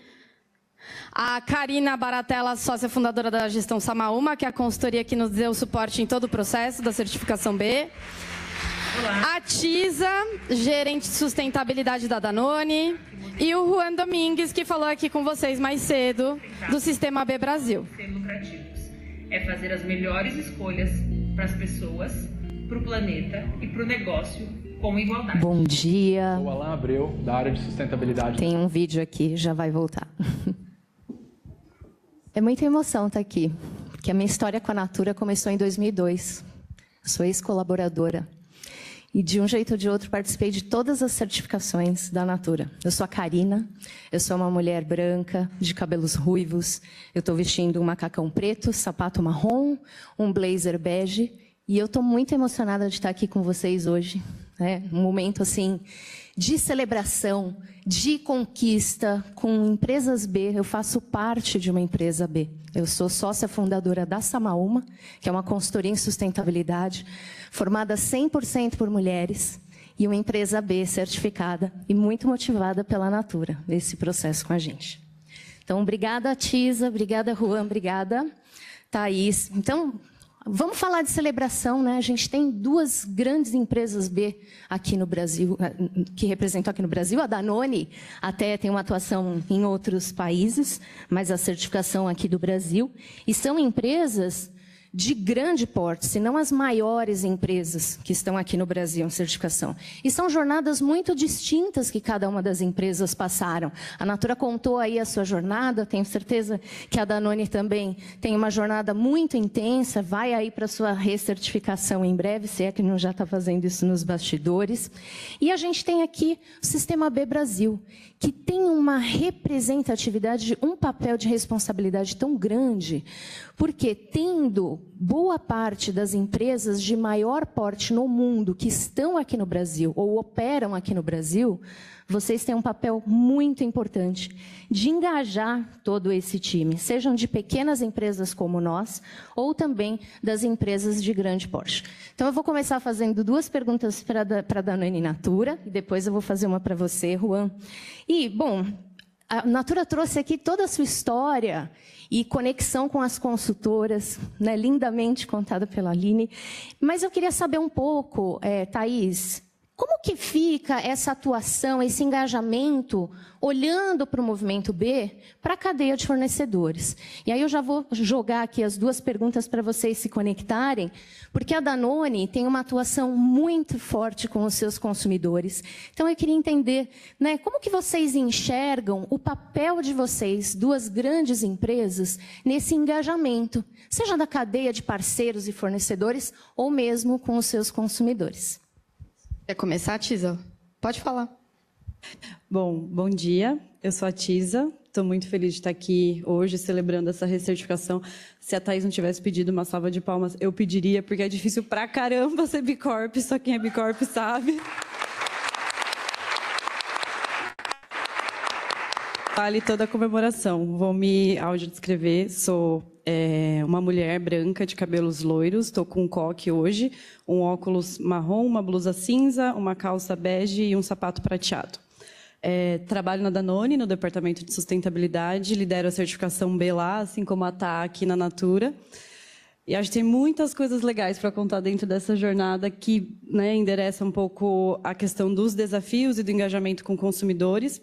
a Karina Baratella, sócia fundadora da Gestão Samaúma, que é a consultoria que nos deu suporte em todo o processo da certificação B. Olá. A Tisa, gerente de sustentabilidade da Danone. E o Juan Domingues, que falou aqui com vocês mais cedo, do Sistema B Brasil. Ser lucrativos é fazer as melhores escolhas para as pessoas, para o planeta e para o negócio com igualdade. Bom dia. Sou Alan Abreu, da área de sustentabilidade. Tem um vídeo aqui, já vai voltar. É muita emoção estar aqui, porque a minha história com a Natura começou em 2002. Eu sou ex-colaboradora. E, de um jeito ou de outro, participei de todas as certificações da Natura. Eu sou a Karina, eu sou uma mulher branca, de cabelos ruivos. Eu estou vestindo um macacão preto, sapato marrom, um blazer bege. E eu estou muito emocionada de estar aqui com vocês hoje. Um momento, assim, de celebração, de conquista, com empresas B. Eu faço parte de uma empresa B. Eu sou sócia fundadora da Samaúma, que é uma consultoria em sustentabilidade, formada 100% por mulheres, e uma empresa B certificada e muito motivada pela Natura, esse processo com a gente. Então, obrigada, Tisa, obrigada, Juan, obrigada, Thaís. Então, vamos falar de celebração, né? A gente tem 2 grandes empresas B aqui no Brasil, que representam aqui no Brasil. A Danone até tem uma atuação em outros países, mas a certificação aqui do Brasil. E são empresas de grande porte, se não as maiores empresas que estão aqui no Brasil em certificação. E são jornadas muito distintas que cada uma das empresas passaram. A Natura contou aí a sua jornada, tenho certeza que a Danone também tem uma jornada muito intensa, vai aí para a sua recertificação em breve, se é que não já está fazendo isso nos bastidores. E a gente tem aqui o Sistema B Brasil, que tem uma representatividade, um papel de responsabilidade tão grande, porque tendo boa parte das empresas de maior porte no mundo que estão aqui no Brasil ou operam aqui no Brasil, vocês têm um papel muito importante de engajar todo esse time, sejam de pequenas empresas como nós, ou também das empresas de grande porte. Então, eu vou começar fazendo 2 perguntas para a Danone Natura, e depois eu vou fazer uma para você, Juan. E, bom, a Natura trouxe aqui toda a sua história e conexão com as consultoras, né, lindamente contada pela Aline. Mas eu queria saber um pouco, Thaís, como que fica essa atuação, esse engajamento, olhando para o movimento B, para a cadeia de fornecedores? E aí eu já vou jogar aqui as 2 perguntas para vocês se conectarem, porque a Danone tem uma atuação muito forte com os seus consumidores. Então eu queria entender, né, como que vocês enxergam o papel de vocês, 2 grandes empresas, nesse engajamento, seja da cadeia de parceiros e fornecedores, ou mesmo com os seus consumidores. Quer começar, Tisa? Pode falar. Bom dia. Eu sou a Tisa. Estou muito feliz de estar aqui hoje celebrando essa recertificação. Se a Thaís não tivesse pedido uma salva de palmas, eu pediria, porque é difícil pra caramba ser B Corp, só quem é B Corp sabe. Vale toda a comemoração. Vou me audiodescrever. Sou uma mulher branca de cabelos loiros. Estou com um coque hoje, um óculos marrom, uma blusa cinza, uma calça bege e um sapato prateado. Trabalho na Danone, no departamento de sustentabilidade. Lidero a certificação B lá, assim como a Tá aqui na Natura. E acho que tem muitas coisas legais para contar dentro dessa jornada que, né, endereça um pouco a questão dos desafios e do engajamento com consumidores.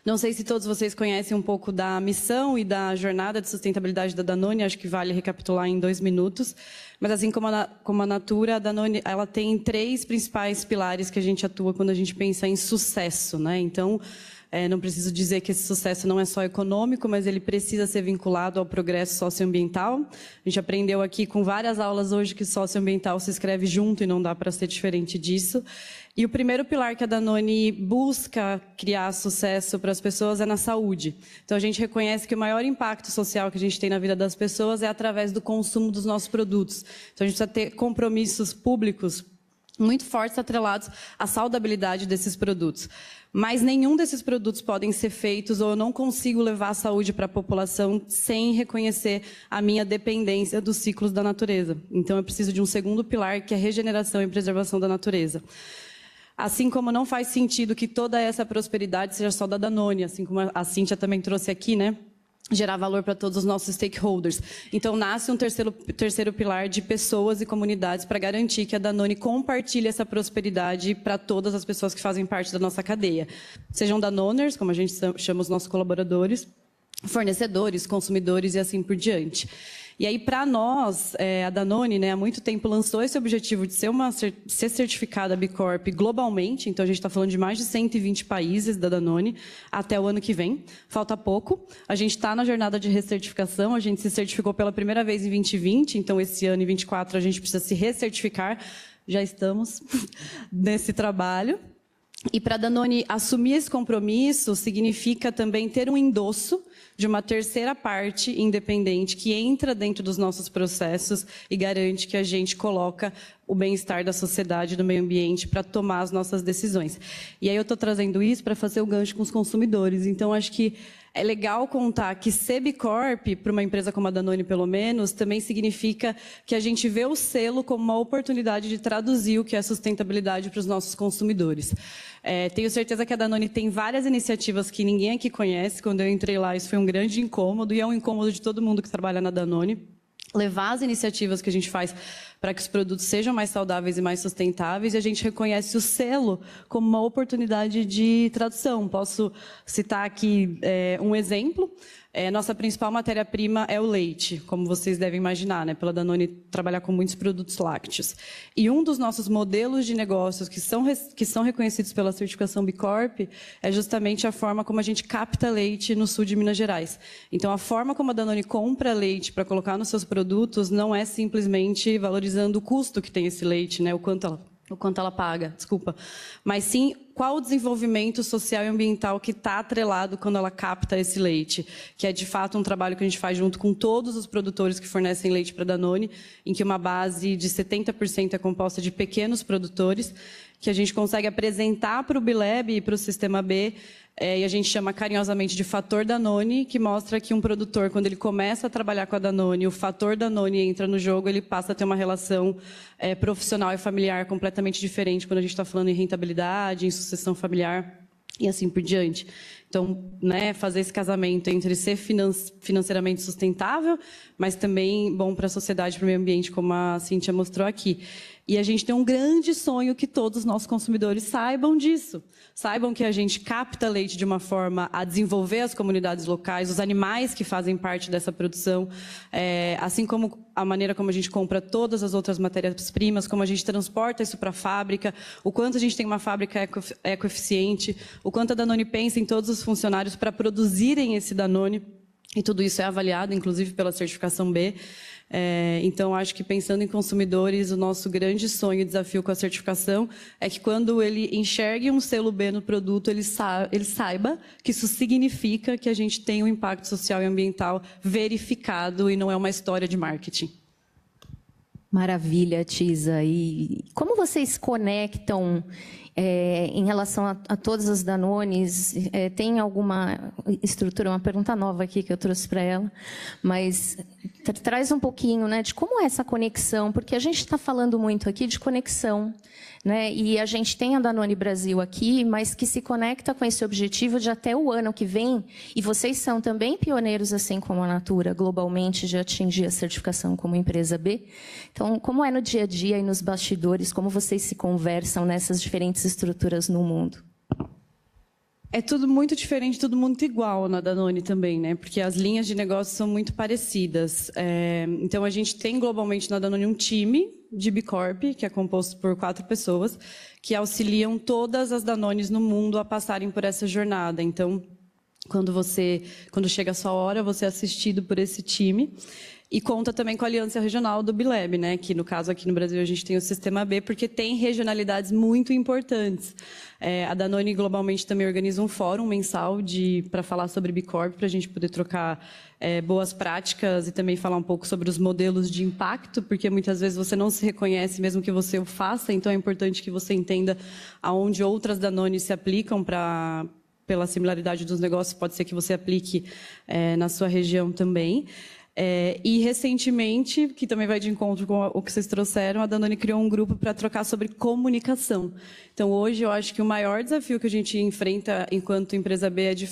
Não sei se todos vocês conhecem um pouco da missão e da jornada de sustentabilidade da Danone, acho que vale recapitular em 2 minutos. Mas assim como a Natura, a Danone ela tem 3 principais pilares que a gente atua quando a gente pensa em sucesso, né? Então, não preciso dizer que esse sucesso não é só econômico, mas ele precisa ser vinculado ao progresso socioambiental. A gente aprendeu aqui com várias aulas hoje que socioambiental se escreve junto e não dá para ser diferente disso. E o primeiro pilar que a Danone busca criar sucesso para as pessoas é na saúde. Então, a gente reconhece que o maior impacto social que a gente tem na vida das pessoas é através do consumo dos nossos produtos. Então, a gente precisa ter compromissos públicos muito fortes atrelados à saudabilidade desses produtos. Mas nenhum desses produtos podem ser feitos ou eu não consigo levar a saúde para a população sem reconhecer a minha dependência dos ciclos da natureza. Então, eu preciso de um segundo pilar, que é a regeneração e preservação da natureza. Assim como não faz sentido que toda essa prosperidade seja só da Danone, assim como a Cíntia também trouxe aqui, né? Gerar valor para todos os nossos stakeholders. Então, nasce um terceiro pilar de pessoas e comunidades para garantir que a Danone compartilhe essa prosperidade para todas as pessoas que fazem parte da nossa cadeia. Sejam Danoners, como a gente chama os nossos colaboradores, fornecedores, consumidores e assim por diante. E aí, para nós, a Danone, né, há muito tempo lançou esse objetivo de ser certificada B Corp globalmente. Então, a gente está falando de mais de 120 países da Danone até o ano que vem. Falta pouco. A gente está na jornada de recertificação. A gente se certificou pela primeira vez em 2020. Então, esse ano, em 2024, a gente precisa se recertificar. Já estamos nesse trabalho. E para a Danone assumir esse compromisso, significa também ter um endosso de uma terceira parte independente que entra dentro dos nossos processos e garante que a gente coloca o bem-estar da sociedade e do meio ambiente para tomar as nossas decisões. E aí eu estou trazendo isso para fazer o gancho com os consumidores. Então, acho que é legal contar que ser B Corp, para uma empresa como a Danone, pelo menos, também significa que a gente vê o selo como uma oportunidade de traduzir o que é sustentabilidade para os nossos consumidores. Tenho certeza que a Danone tem várias iniciativas que ninguém aqui conhece. Quando eu entrei lá, isso foi um grande incômodo, e é um incômodo de todo mundo que trabalha na Danone. Levar as iniciativas que a gente faz para que os produtos sejam mais saudáveis e mais sustentáveis, e a gente reconhece o selo como uma oportunidade de tradução. Posso citar aqui um exemplo. Nossa principal matéria-prima é o leite, como vocês devem imaginar, né? Pela Danone trabalhar com muitos produtos lácteos. E um dos nossos modelos de negócios que são reconhecidos pela certificação B Corp é justamente a forma como a gente capta leite no sul de Minas Gerais. Então, a forma como a Danone compra leite para colocar nos seus produtos não é simplesmente valorizando o custo que tem esse leite, né? O quanto ela paga, desculpa. Mas sim, qual o desenvolvimento social e ambiental que está atrelado quando ela capta esse leite, que é de fato um trabalho que a gente faz junto com todos os produtores que fornecem leite para a Danone, em que uma base de 70% é composta de pequenos produtores, que a gente consegue apresentar para o Bileb e para o Sistema B, e a gente chama carinhosamente de fator Danone, que mostra que um produtor, quando ele começa a trabalhar com a Danone, o fator Danone entra no jogo, ele passa a ter uma relação profissional e familiar completamente diferente quando a gente está falando em rentabilidade, em sucessão familiar e assim por diante. Então, né, fazer esse casamento entre ser financeiramente sustentável, mas também bom para a sociedade, para o meio ambiente, como a Cíntia mostrou aqui. E a gente tem um grande sonho que todos os nossos consumidores saibam disso. Saibam que a gente capta leite de uma forma a desenvolver as comunidades locais, os animais que fazem parte dessa produção, assim como a maneira como a gente compra todas as outras matérias-primas, como a gente transporta isso para a fábrica, o quanto a gente tem uma fábrica ecoeficiente, o quanto a Danone pensa em todos os funcionários para produzirem esse Danone, e tudo isso é avaliado, inclusive, pela certificação B. Então, acho que pensando em consumidores, o nosso grande sonho e desafio com a certificação é que quando ele enxergue um selo B no produto, ele saiba que isso significa que a gente tem um impacto social e ambiental verificado e não é uma história de marketing. Maravilha, Tisa. E como vocês conectam em relação a todas as Danones? Tem alguma estrutura, uma pergunta nova aqui que eu trouxe para ela, mas traz um pouquinho, né, de como é essa conexão, porque a gente está falando muito aqui de conexão, né, e a gente tem a Danone Brasil aqui, mas que se conecta com esse objetivo de até o ano que vem, e vocês são também pioneiros, assim como a Natura, globalmente, de atingir a certificação como empresa B. Então, como é no dia a dia e nos bastidores, como vocês se conversam nessas diferentes estruturas no mundo? É tudo muito diferente, tudo muito igual na Danone também, né? Porque as linhas de negócio são muito parecidas. Então, a gente tem globalmente na Danone um time de B Corp, que é composto por 4 pessoas, que auxiliam todas as Danones no mundo a passarem por essa jornada. Então, quando chega a sua hora, você é assistido por esse time. E conta também com a aliança regional do Bileb, né? Que no caso aqui no Brasil a gente tem o Sistema B, porque tem regionalidades muito importantes. A Danone globalmente também organiza um fórum mensal para falar sobre B Corp, para a gente poder trocar boas práticas e também falar um pouco sobre os modelos de impacto, porque muitas vezes você não se reconhece mesmo que você o faça, então é importante que você entenda aonde outras Danone se aplicam pela similaridade dos negócios, pode ser que você aplique na sua região também. E recentemente, que também vai de encontro com o que vocês trouxeram, a Danone criou um grupo para trocar sobre comunicação. Então, hoje, eu acho que o maior desafio que a gente enfrenta enquanto empresa B é de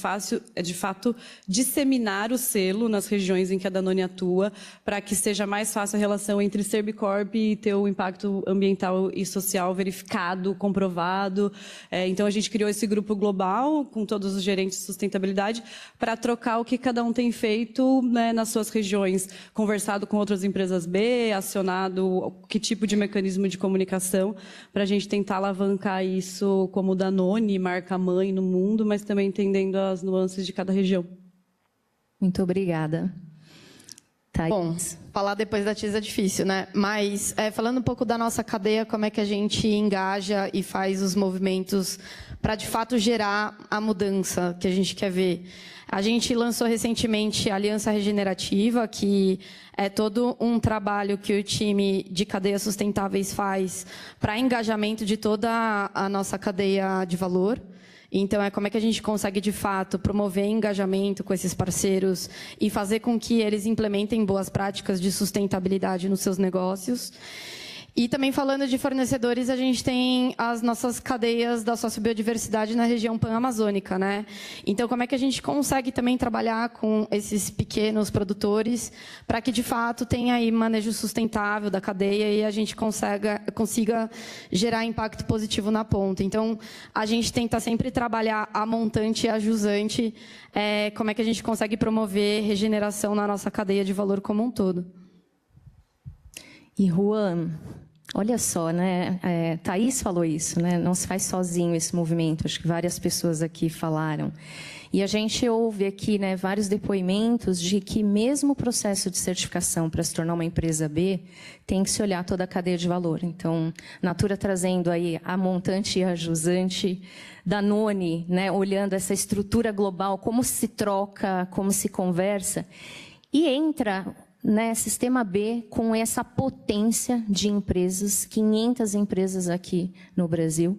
fato disseminar o selo nas regiões em que a Danone atua, para que seja mais fácil a relação entre ser B Corp e ter o impacto ambiental e social verificado, comprovado. Então, a gente criou esse grupo global, com todos os gerentes de sustentabilidade, para trocar o que cada um tem feito, né, nas suas regiões, conversado com outras empresas B, acionado que tipo de mecanismo de comunicação, para a gente tentar alavancar isso como Danone, marca-mãe no mundo, mas também entendendo as nuances de cada região. Muito obrigada. Thaís. Bom, falar depois da Tisa é difícil, né? Mas, falando um pouco da nossa cadeia, como é que a gente engaja e faz os movimentos para, de fato, gerar a mudança que a gente quer ver. A gente lançou recentemente a Aliança Regenerativa, que é todo um trabalho que o time de cadeias sustentáveis faz para engajamento de toda a nossa cadeia de valor. Então, como é que a gente consegue, de fato, promover engajamento com esses parceiros e fazer com que eles implementem boas práticas de sustentabilidade nos seus negócios. E também falando de fornecedores, a gente tem as nossas cadeias da sociobiodiversidade na região pan-amazônica, né? Então, como é que a gente consegue também trabalhar com esses pequenos produtores para que, de fato, tenha aí manejo sustentável da cadeia e a gente consiga gerar impacto positivo na ponta? Então, a gente tenta sempre trabalhar a montante e a jusante, como é que a gente consegue promover regeneração na nossa cadeia de valor como um todo. E Juan, olha só, né? Thaís falou isso, né? Não se faz sozinho esse movimento. Acho que várias pessoas aqui falaram. E a gente ouve aqui, né, vários depoimentos de que mesmo o processo de certificação para se tornar uma empresa B tem que se olhar toda a cadeia de valor. Então, Natura trazendo aí a montante e a jusante, Danone, né, olhando essa estrutura global, como se troca, como se conversa, e entra, né, Sistema B com essa potência de empresas, 500 empresas aqui no Brasil.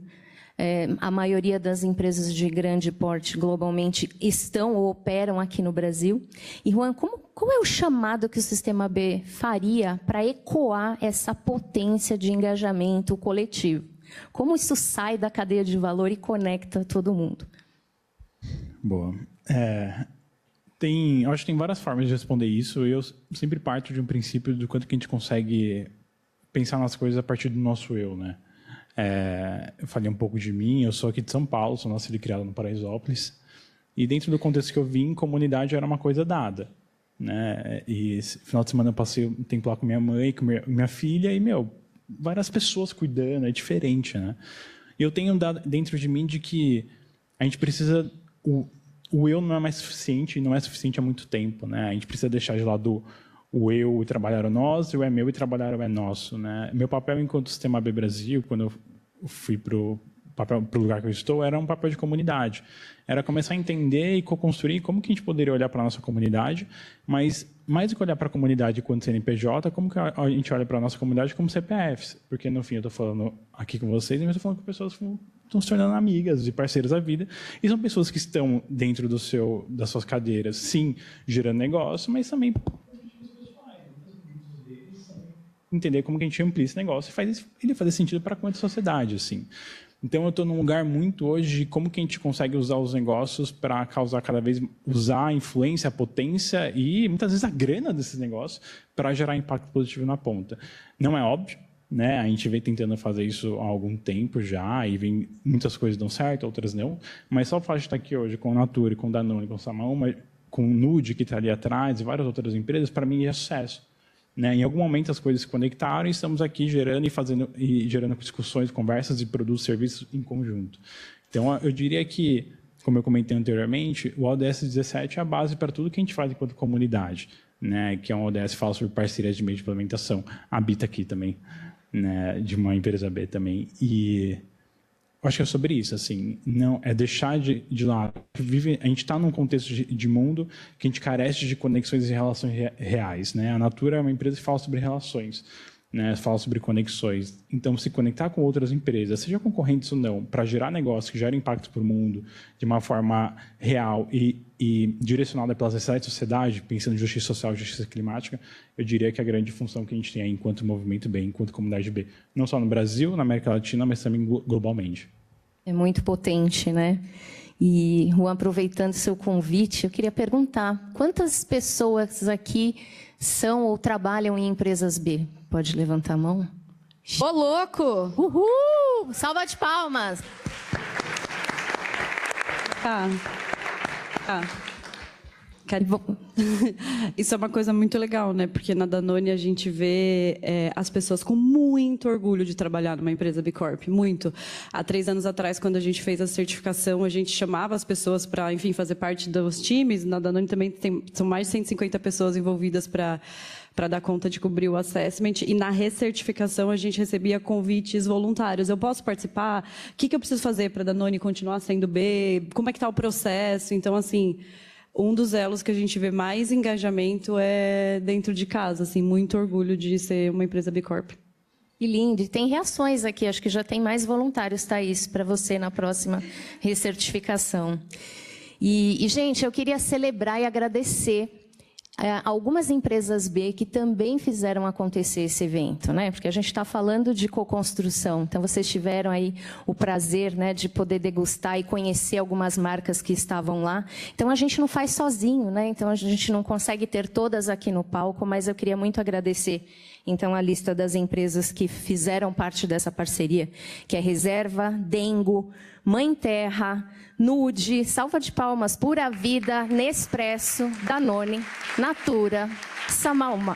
A maioria das empresas de grande porte globalmente estão ou operam aqui no Brasil. E, Juan, qual é o chamado que o Sistema B faria para ecoar essa potência de engajamento coletivo? Como isso sai da cadeia de valor e conecta todo mundo? Boa. Eu acho que tem várias formas de responder isso. Eu sempre parto de um princípio do quanto que a gente consegue pensar nas coisas a partir do nosso eu, né? Eu falei um pouco de mim. Eu sou aqui de São Paulo, sou nascido e criado no Paraisópolis. E dentro do contexto que eu vim, comunidade era uma coisa dada, né? E esse final de semana eu passei um tempo lá com minha mãe, com minha filha, e, várias pessoas cuidando, é diferente, né? E eu tenho dentro de mim de que a gente precisa... O eu não é mais suficiente, e não é suficiente há muito tempo, né? A gente precisa deixar de lado o eu e trabalhar o nós, e o é meu e trabalhar o é nosso, né? Meu papel enquanto Sistema B Brasil, quando eu fui para o lugar que eu estou, era um papel de comunidade. Era começar a entender e co-construir como que a gente poderia olhar para a nossa comunidade, mas mais do que olhar para a comunidade enquanto CNPJ, como que a gente olha para a nossa comunidade como CPFs. Porque, no fim, eu estou falando aqui com vocês, mas eu estou falando com pessoas que estão se tornando amigas e parceiras da vida, e são pessoas que estão dentro das suas cadeiras, sim, gerando negócio, mas também entender como que a gente amplia esse negócio e faz ele fazer sentido para a sociedade, assim. Então, eu estou num lugar muito hoje de como que a gente consegue usar os negócios para causar usar a influência, a potência e, muitas vezes, a grana desses negócios para gerar impacto positivo na ponta. Não é óbvio, né? A gente vem tentando fazer isso há algum tempo já, e muitas coisas dão certo, outras não, mas só o fato de estar aqui hoje com Natura, com Danone, com Samaúma, com o Nude, que está ali atrás, e várias outras empresas, para mim é sucesso. Né? Em algum momento as coisas se conectaram e estamos aqui gerando gerando discussões, conversas e produtos e serviços em conjunto. Então, eu diria que, como eu comentei anteriormente, o ODS 17 é a base para tudo que a gente faz enquanto comunidade, né? Que é um ODS que fala sobre parcerias de meio de implementação. Habita aqui também, né? De uma empresa B também. E eu acho que é sobre isso, assim, não é deixar de lado. A gente está num contexto de mundo que a gente carece de conexões e relações reais, né? A Natura é uma empresa que fala sobre relações, né? Fala sobre conexões. Então, se conectar com outras empresas, seja concorrentes ou não, para gerar negócio que gera impacto para o mundo de uma forma real e direcionada pelas necessidades da sociedade, pensando em justiça social, justiça climática, eu diria que é a grande função que a gente tem aí enquanto movimento B, enquanto comunidade B, não só no Brasil, na América Latina, mas também globalmente. É muito potente, né? E, Juan, aproveitando seu convite, eu queria perguntar, quantas pessoas aqui são ou trabalham em empresas B? Pode levantar a mão? Ô, louco! Uhul! Salva de palmas! Isso é uma coisa muito legal, né? Porque na Danone a gente vê as pessoas com muito orgulho de trabalhar numa empresa B Corp, muito. Há 3 anos atrás, quando a gente fez a certificação, a gente chamava as pessoas para, enfim, fazer parte dos times. Na Danone também são mais de 150 pessoas envolvidas para dar conta de cobrir o assessment. E na recertificação a gente recebia convites voluntários. Eu posso participar? O que eu preciso fazer para a Danone continuar sendo B? Como é que está o processo? Então, assim, um dos elos que a gente vê mais engajamento é dentro de casa. Assim, muito orgulho de ser uma empresa B Corp. Que lindo. E tem reações aqui. Acho que já tem mais voluntários, Thaís, para você na próxima recertificação. E, gente, eu queria celebrar e agradecer algumas empresas B que também fizeram acontecer esse evento, né? Porque a gente está falando de co-construção. Então, vocês tiveram aí o prazer, né, de poder degustar e conhecer algumas marcas que estavam lá. Então, a gente não faz sozinho, né? Então, a gente não consegue ter todas aqui no palco, mas eu queria muito agradecer, então, a lista das empresas que fizeram parte dessa parceria, que é Reserva, Dengo, Mãe Terra, Nude, salva de palmas, Pura Vida, Nespresso, Danone, Natura, Samalma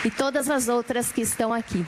e todas as outras que estão aqui.